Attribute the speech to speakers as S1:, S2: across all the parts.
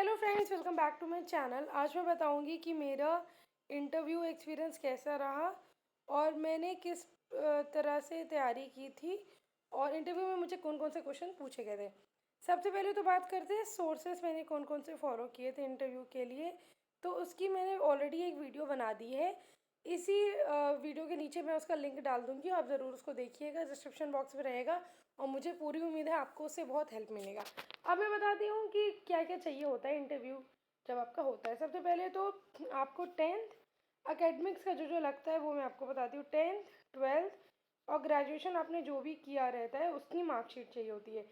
S1: Hello friends, welcome back to my channel. आज मैं बताऊंगी कि मेरा इंटरव्यू एक्सपीरियंस कैसा रहा और मैंने किस तरह से तैयारी की थी और इंटरव्यू में मुझे कौन कौन से क्वेश्चन पूछे गए थे। सबसे पहले तो बात करते हैं सोर्सेस मैंने कौन कौन से फॉलो किए थे इंटरव्यू के लिए। तो उसकी मैंने ऑलरेडी एक वीडियो बना दी है। इसी वीडियो के नीचे मैं उसका लिंक डाल दूँगी, आप ज़रूर उसको देखिएगा, डिस्क्रिप्शन बॉक्स में रहेगा और मुझे पूरी उम्मीद है आपको उससे बहुत हेल्प मिलेगा। अब मैं बताती हूँ कि क्या क्या चाहिए होता है इंटरव्यू जब आपका होता है। सबसे पहले तो आपको टेंथ अकेडमिक्स का जो जो लगता है वो मैं आपको बताती हूँ। टेंथ, ट्वेल्थ और ग्रेजुएशन आपने जो भी किया रहता है उसकी मार्कशीट चाहिए होती है।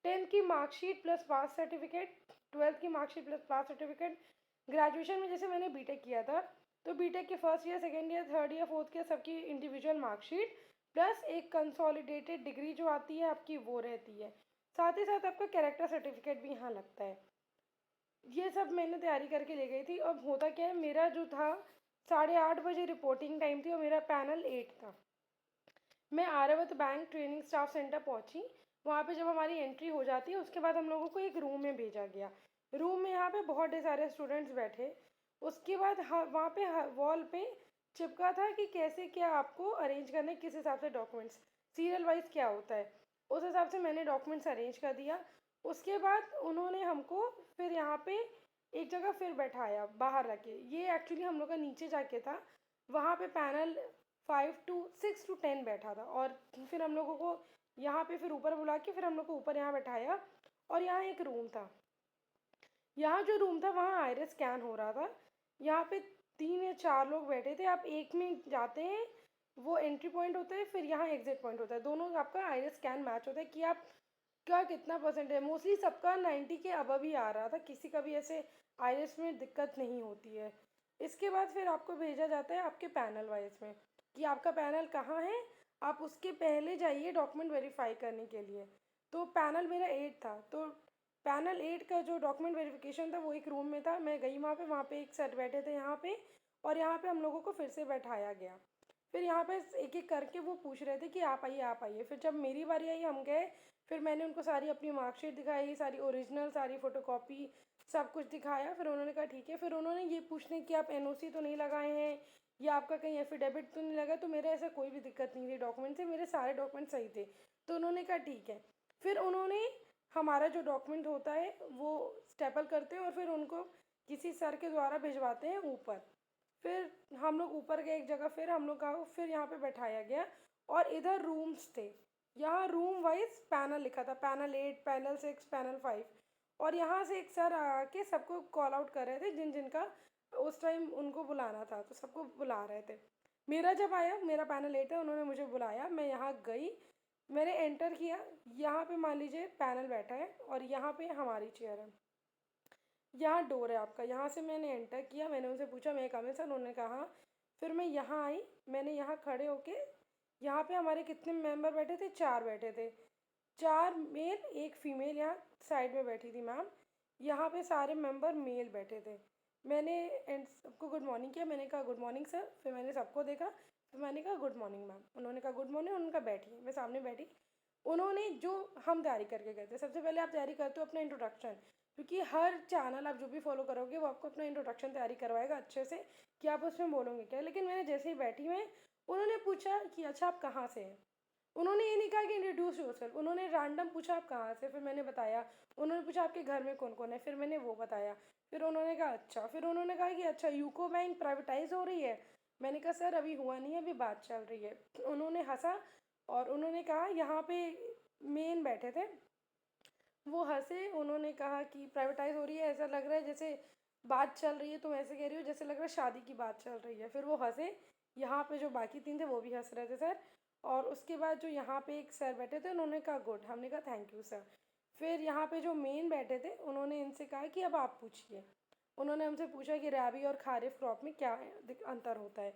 S1: टेंथ की marksheet plus past certificate, twelfth की marksheet plus past certificate. Graduation में जैसे मैंने बीटेक किया था तो बीटेक के first year, second year, third year, fourth year सबकी इंडिविजुअल मार्कशीट प्लस एक कंसोलिडेटेड डिग्री जो आती है आपकी वो रहती है। साथ ही साथ आपका कैरेक्टर सर्टिफिकेट भी यहाँ लगता है। ये सब मैंने तैयारी करके ले गई थी। अब होता क्या है, मेरा जो था 8:30 बजे रिपोर्टिंग टाइम थी और मेरा पैनल 8 था। मैं Aryavart bank training staff centre पहुंची। वहाँ पे जब हमारी एंट्री हो जाती है उसके बाद हम लोगों को एक रूम में भेजा गया। रूम में यहाँ पे बहुत ढेर सारे स्टूडेंट्स बैठे। उसके बाद वहाँ पे वॉल पे चिपका था कि कैसे क्या आपको अरेंज करना है, किस हिसाब से डॉक्यूमेंट्स सीरियल वाइज क्या होता है, उस हिसाब से मैंने डॉक्यूमेंट्स अरेंज कर दिया। उसके बाद उन्होंने हमको फिर यहाँ पे एक जगह फिर बैठाया बाहर रखे। ये एक्चुअली हम लोग का नीचे जाके था। वहाँ पे पैनल 5 to 6 to 10 बैठा था और फिर हम लोगों को यहाँ पे फिर ऊपर बुला के फिर हम लोग को ऊपर यहाँ बैठाया। और यहाँ एक रूम था। यहाँ जो रूम था वहाँ आइरिस स्कैन हो रहा था। यहाँ पे 3 या 4 लोग बैठे थे। आप एक में जाते हैं, वो एंट्री पॉइंट होता है, फिर यहाँ एग्जिट पॉइंट होता है। दोनों आपका आइरिस स्कैन मैच होता है कि आप का कितना परसेंट है। मोस्टली सबका 90 के अबव ही आ रहा था, किसी का भी ऐसे आइरिस में दिक्कत नहीं होती है। इसके बाद फिर आपको भेजा जाता है आपके पैनल वाइज में कि आपका पैनल कहाँ है। आप उसके पहले जाइए डॉक्यूमेंट वेरीफाई करने के लिए। तो पैनल मेरा 8 था, तो पैनल 8 का जो डॉक्यूमेंट वेरिफिकेशन था वो एक रूम में था। मैं गई वहाँ पे एक सर बैठे थे यहाँ पे और यहाँ पे हम लोगों को फिर से बैठाया गया। फिर यहाँ पे एक एक करके वो पूछ रहे थे कि आप आइए आप आइए। फिर जब मेरी बारी आई हम गए। फिर मैंने उनको सारी अपनी मार्कशीट दिखाई, सारी ओरिजिनल, सारी फ़ोटोकॉपी, सब कुछ दिखाया। फिर उन्होंने कहा ठीक है। फिर उन्होंने ये पूछने कि आप एनओसी तो नहीं लगाए हैं या आपका कहीं एफिडेविट तो नहीं लगा। तो मेरा ऐसा कोई भी दिक्कत नहीं थी डॉक्यूमेंट से, मेरे सारे डॉक्यूमेंट सही थे। तो उन्होंने कहा ठीक है। फिर उन्होंने हमारा जो डॉक्यूमेंट होता है वो स्टेपल करते हैं और फिर उनको किसी सर के द्वारा भिजवाते हैं ऊपर। फिर हम लोग ऊपर गए एक जगह, फिर हम लोग का फिर यहाँ पे बैठाया गया और इधर रूम्स थे। यहाँ रूम वाइज पैनल लिखा था, पैनल 8, पैनल 6, पैनल 5। और यहाँ से एक सर आके सबको कॉल आउट कर रहे थे जिन जिनका उस टाइम उनको बुलाना था, तो सबको बुला रहे थे। मेरा जब आया, मेरा पैनल 8 है, उन्होंने मुझे बुलाया, मैं यहाँ गई, मैंने एंटर किया। यहाँ पे मान लीजिए पैनल बैठा है और यहाँ पे हमारी चेयर है। यहाँ डोर है आपका, यहाँ से मैंने एंटर किया। मैंने उनसे पूछा मैं कम इन सर, उन्होंने कहा हाँ। फिर मैं यहाँ आई। मैंने यहाँ खड़े होके, यहाँ पे हमारे कितने मेंबर बैठे थे, 4 बैठे थे, 4 मेल 1 फीमेल। यहाँ साइड में बैठी थी मैम। यहाँ पे सारे मेंबर मेल बैठे थे। मैंने एंड सबको गुड मॉर्निंग किया। मैंने कहा गुड मॉर्निंग सर। फिर मैंने सबको देखा, फिर मैंने कहा गुड मॉर्निंग मैम। उन्होंने कहा गुड मॉर्निंग, उन्होंने कहा बैठिए। मैं सामने बैठी। उन्होंने जो हम तैयारी करके गए थे, सबसे पहले आप तैयारी करते हो अपना इंट्रोडक्शन, क्योंकि हर चैनल आप जो भी फॉलो करोगे वो आपको अपना इंट्रोडक्शन तैयारी करवाएगा अच्छे से कि आप उसमें बोलोगे क्या। लेकिन मैंने जैसे ही बैठी मैं, उन्होंने पूछा कि अच्छा आप कहाँ से हैं। उन्होंने ये नहीं कहा कि इंट्रोड्यूस योरसेल्फ, उन्होंने रैंडम पूछा आप कहाँ से। फिर मैंने बताया। उन्होंने पूछा आपके घर में कौन कौन है, फिर मैंने वो बताया। फिर उन्होंने कहा अच्छा। फिर उन्होंने कहा कि अच्छा यूको बैंक प्राइवेटाइज हो रही है। मैंने कहा सर अभी हुआ नहीं है, अभी बात चल रही है। उन्होंने हंसा और उन्होंने कहा यहाँ पे मेन बैठे थे, वो हंसे। उन्होंने कहा कि प्राइवेटाइज हो रही है, ऐसा लग रहा है जैसे बात चल रही है, तुम ऐसे कह रही हो जैसे लग रहा है शादी की बात चल रही है। फिर वो हंसे। यहाँ पे जो बाकी 3 थे वो भी हंस रहे थे सर। और उसके बाद जो यहाँ पे एक सर बैठे थे उन्होंने कहा गुड, हमने कहा थैंक यू सर। फिर यहाँ पे जो मेन बैठे थे उन्होंने इनसे कहा कि अब आप पूछिए। उन्होंने हमसे पूछा कि रैबी और खारिफ क्रॉप में क्या अंतर होता है।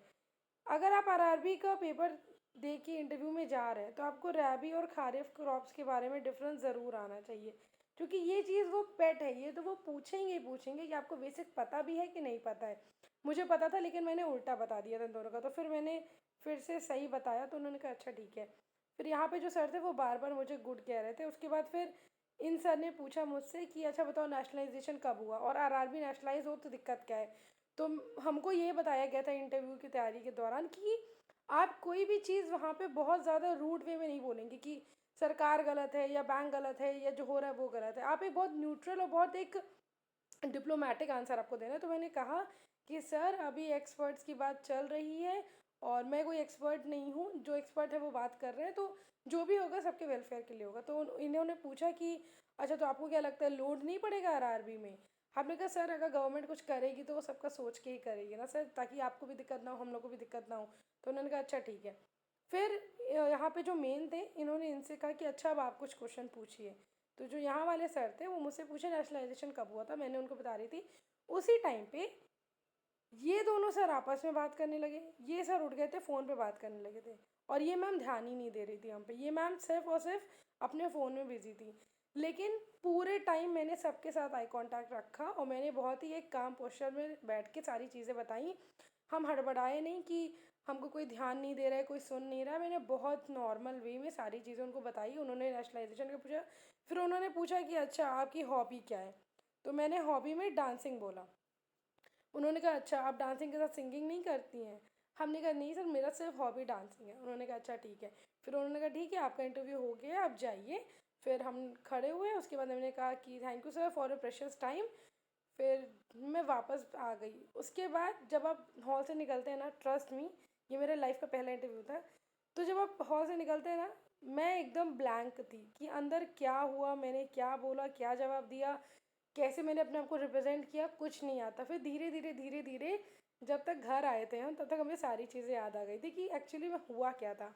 S1: अगर आप आरआरबी का पेपर दे के इंटरव्यू में जा रहे हैं तो आपको रैबी और खारिफ क्रॉप्स के बारे में डिफरेंस ज़रूर आना चाहिए, क्योंकि ये चीज़ वो पेट है, ये तो वो पूछेंगे ही पूछेंगे कि आपको बेसिक पता भी है कि नहीं पता है। मुझे पता था लेकिन मैंने उल्टा बता दिया था इन दोनों का, तो फिर मैंने फिर से सही बताया तो उन्होंने कहा अच्छा ठीक है। फिर यहाँ पे जो सर थे वो बार बार मुझे गुड कह रहे थे। उसके बाद फिर इन सर ने पूछा मुझसे कि अच्छा बताओ नेशनलाइजेशन कब हुआ और आरआरबी नेशनलाइज हो तो दिक्कत क्या है। तो हमको ये बताया गया था इंटरव्यू की तैयारी के दौरान कि आप कोई भी चीज़ वहाँ पे बहुत ज़्यादा रूड वे में नहीं बोलेंगे कि सरकार गलत है या बैंक गलत है या जो हो रहा है वो गलत है। आप एक बहुत न्यूट्रल और बहुत एक डिप्लोमेटिक आंसर आपको देना है। तो मैंने कहा कि सर अभी एक्सपर्ट्स की बात चल रही है और मैं कोई एक्सपर्ट नहीं हूँ, जो एक्सपर्ट है वो बात कर रहे हैं, तो जो भी होगा सबके वेलफेयर के लिए होगा। तो इन्होंने पूछा कि अच्छा तो आपको क्या लगता है लोड नहीं पड़ेगा आरआरबी में। हमने कहा सर अगर गवर्नमेंट कुछ करेगी तो वो सबका सोच के ही करेगी ना सर, ताकि आपको भी दिक्कत ना हो हम लोग को भी दिक्कत ना हो। तो उन्होंने कहा अच्छा ठीक है। फिर यहाँ पे जो मेन थे इन्होंने इनसे कहा कि अच्छा अब आप कुछ क्वेश्चन पूछिए। तो जो यहाँ वाले सर थे वो मुझसे पूछे नेशनलाइजेशन कब हुआ था, मैंने उनको बता रही थी। उसी टाइम पे ये दोनों सर आपस में बात करने लगे, ये सर उठ गए थे फ़ोन पे बात करने लगे थे और ये मैम ध्यान ही नहीं दे रही थी हम पे। ये मैम सिर्फ और सिर्फ अपने फ़ोन में बिजी थी। लेकिन पूरे टाइम मैंने सबके साथ आई कांटेक्ट रखा और मैंने बहुत ही एक काम पोस्चर में बैठ के सारी चीज़ें बताई। हम हड़बड़ाए नहीं कि हमको कोई ध्यान नहीं दे रहा है, कोई सुन नहीं रहा है। मैंने बहुत नॉर्मल वे में सारी चीज़ें उनको बताई। उन्होंने नेशनलाइजेशन का पूछा, फिर उन्होंने पूछा कि अच्छा आपकी हॉबी क्या है। तो मैंने हॉबी में डांसिंग बोला। उन्होंने कहा अच्छा आप डांसिंग के साथ सिंगिंग नहीं करती हैं। हमने कहा नहीं सर मेरा सिर्फ हॉबी डांसिंग है। उन्होंने कहा अच्छा ठीक है। फिर उन्होंने कहा ठीक है आपका इंटरव्यू हो गया आप जाइए। फिर हम खड़े हुए, उसके बाद हमने कहा कि thank you sir for a precious time. फिर मैं वापस आ गई। उसके बाद जब आप हॉल से निकलते हैं ना, ट्रस्ट मी ये मेरे लाइफ का पहला इंटरव्यू था। तो जब आप हॉल से निकलते हैं ना, मैं एकदम ब्लैंक थी कि अंदर क्या हुआ, मैंने क्या बोला, क्या जवाब दिया, कैसे मैंने अपने आप को रिप्रेजेंट किया, कुछ नहीं आता। फिर धीरे धीरे धीरे धीरे जब तक घर आए थे हम तब तक हमें सारी चीज़ें याद आ गई थी कि एक्चुअली में हुआ क्या था।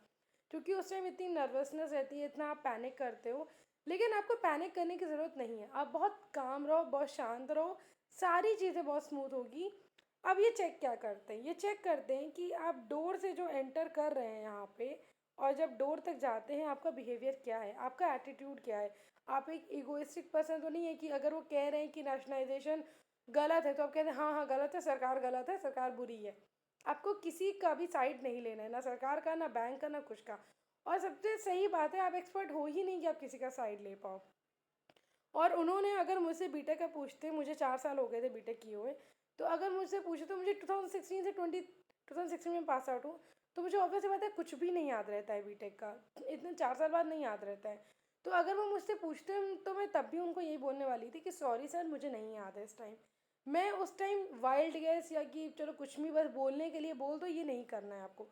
S1: क्योंकि उस टाइम इतनी नर्वसनेस रहती है, इतना आप पैनिक करते हो। लेकिन आपको पैनिक करने की ज़रूरत नहीं है, आप बहुत काम रहो, बहुत शांत रहो, सारी चीज़ें बहुत स्मूथ होगी। अब ये चेक क्या करते हैं, ये चेक करते हैं कि आप डोर से जो एंटर कर रहे हैं यहाँ पे और जब डोर तक जाते हैं आपका बिहेवियर क्या है, आपका एटीट्यूड क्या है। आप एक इगोइस्टिक पर्सन तो नहीं है कि अगर वो कह रहे हैं कि नेशनलाइजेशन गलत है तो आप कहते हैं हाँ हाँ गलत है, सरकार गलत है, सरकार बुरी है। आपको किसी का भी साइड नहीं लेना है, ना सरकार का, ना बैंक का, ना कुछ का। और सबसे सही बात है आप एक्सपर्ट हो ही नहीं कि आप किसी का साइड ले पाओ। और उन्होंने अगर मुझसे बीटेक का पूछते, मुझे 4 साल हो गए थे बीटेक किए हुए, तो अगर मुझसे पूछे तो मुझे 2016 से 2016 में पास आउट हूँ। तो मुझे ऑब्वियस सी बात है कुछ भी नहीं याद रहता है बीटेक का, इतने 4 साल बाद नहीं याद रहता है। तो अगर वो मुझसे पूछते तो मैं तब भी उनको यही बोलने वाली थी कि सॉरी सर मुझे नहीं याद है इस टाइम। मैं उस टाइम वाइल्ड गैस या कि चलो कुछ भी बस बोलने के लिए बोल दो, ये नहीं करना है आपको।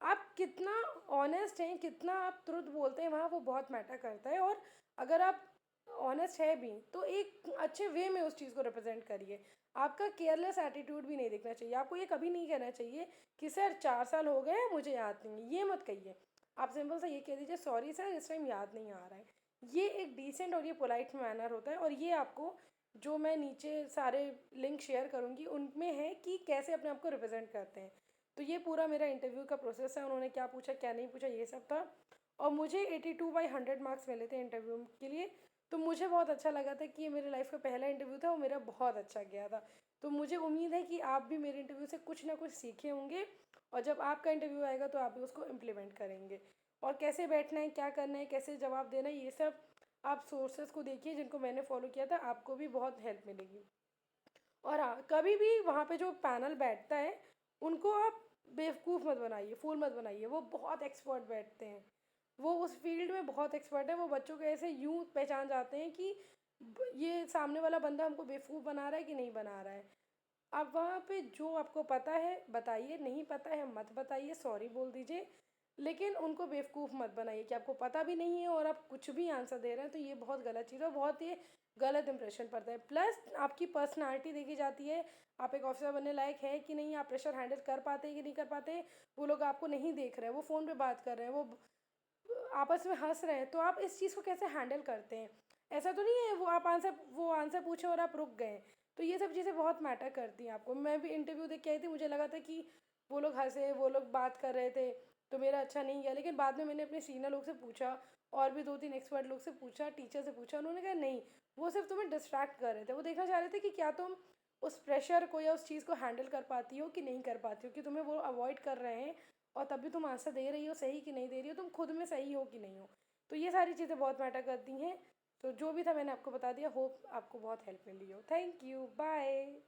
S1: आप कितना ऑनेस्ट हैं, कितना आप ट्रुथ बोलते हैं वहाँ वो बहुत मैटर करता है। और अगर आप ऑनेस्ट है भी तो एक अच्छे वे में उस चीज़ को रिप्रेजेंट करिए। आपका केयरलेस एटीट्यूड भी नहीं दिखना चाहिए। आपको ये कभी नहीं कहना चाहिए कि सर 4 साल हो गए मुझे याद नहीं है, ये मत कहिए। आप सिंपल सा ये कह दीजिए सॉरी सर इस टाइम याद नहीं आ रहा है। ये एक डिसेंट और ये पोलाइट मैनर होता है। और ये आपको जो मैं नीचे सारे लिंक शेयर करूँगी उनमें है कि कैसे अपने आप को रिप्रेजेंट करते हैं। तो ये पूरा मेरा इंटरव्यू का प्रोसेस है, उन्होंने क्या पूछा क्या नहीं पूछा ये सब था। और मुझे 82/100 मार्क्स मिले थे इंटरव्यू के लिए। तो मुझे बहुत अच्छा लगा था कि ये मेरे लाइफ का पहला इंटरव्यू था और मेरा बहुत अच्छा गया था। तो मुझे उम्मीद है कि आप भी मेरे इंटरव्यू से कुछ ना कुछ सीखे होंगे और जब आपका इंटरव्यू आएगा तो आप भी उसको इम्प्लीमेंट करेंगे। और कैसे बैठना है, क्या करना है, कैसे जवाब देना है, ये सब आप सोर्सेज को देखिए जिनको मैंने फॉलो किया था, आपको भी बहुत हेल्प मिलेगी। और हाँ कभी भी वहाँ पे जो पैनल बैठता है उनको आप बेवकूफ़ मत बनाइए, फूल मत बनाइए। वो बहुत एक्सपर्ट बैठते हैं, वो उस फील्ड में बहुत एक्सपर्ट है। वो बच्चों को ऐसे यूं पहचान जाते हैं कि ये सामने वाला बंदा हमको बेवकूफ़ बना रहा है कि नहीं बना रहा है। आप वहाँ पे जो आपको पता है बताइए, नहीं पता है मत बताइए, सॉरी बोल दीजिए। लेकिन उनको बेवकूफ़ मत बनाइए कि आपको पता भी नहीं है और आप कुछ भी आंसर दे रहे हैं। तो ये बहुत गलत चीज़ है, बहुत ही गलत इंप्रेशन पड़ता है। प्लस आपकी पर्सनालिटी देखी जाती है, आप एक ऑफिसर बनने लायक है कि नहीं, आप प्रेशर हैंडल कर पाते हैं कि नहीं कर पाते। वो लोग आपको नहीं देख रहे हैं, वो फ़ोन पे बात कर रहे हैं, वो आपस में हंस रहे हैं, तो आप इस चीज़ को कैसे हैंडल करते हैं। ऐसा तो नहीं है वो आंसर पूछे और आप रुक गए। तो ये सब चीज़ें बहुत मैटर करती हैं आपको। मैं भी इंटरव्यू देख के आई थी, मुझे लगा था कि वो लोग हंसे, वो लोग बात कर रहे थे तो मेरा अच्छा नहीं गया। लेकिन बाद में मैंने अपने सीनियर लोग से पूछा और भी 2-3 एक्सपर्ट लोग से पूछा, टीचर से पूछा, उन्होंने कहा नहीं वो सिर्फ तुम्हें डिस्ट्रैक्ट कर रहे थे। वो देखना चाह रहे थे कि क्या तुम उस प्रेशर को या उस चीज़ को हैंडल कर पाती हो कि नहीं कर पाती हो, कि तुम्हें वो अवॉइड कर रहे हैं। और तब भी तुम आंसर दे रही हो सही कि नहीं दे रही हो, तुम खुद में सही हो कि नहीं हो। तो ये सारी चीज़ें बहुत मैटर करती हैं। तो जो भी था मैंने आपको बता दिया, होप आपको बहुत हेल्प मिली हो। Thank you, bye.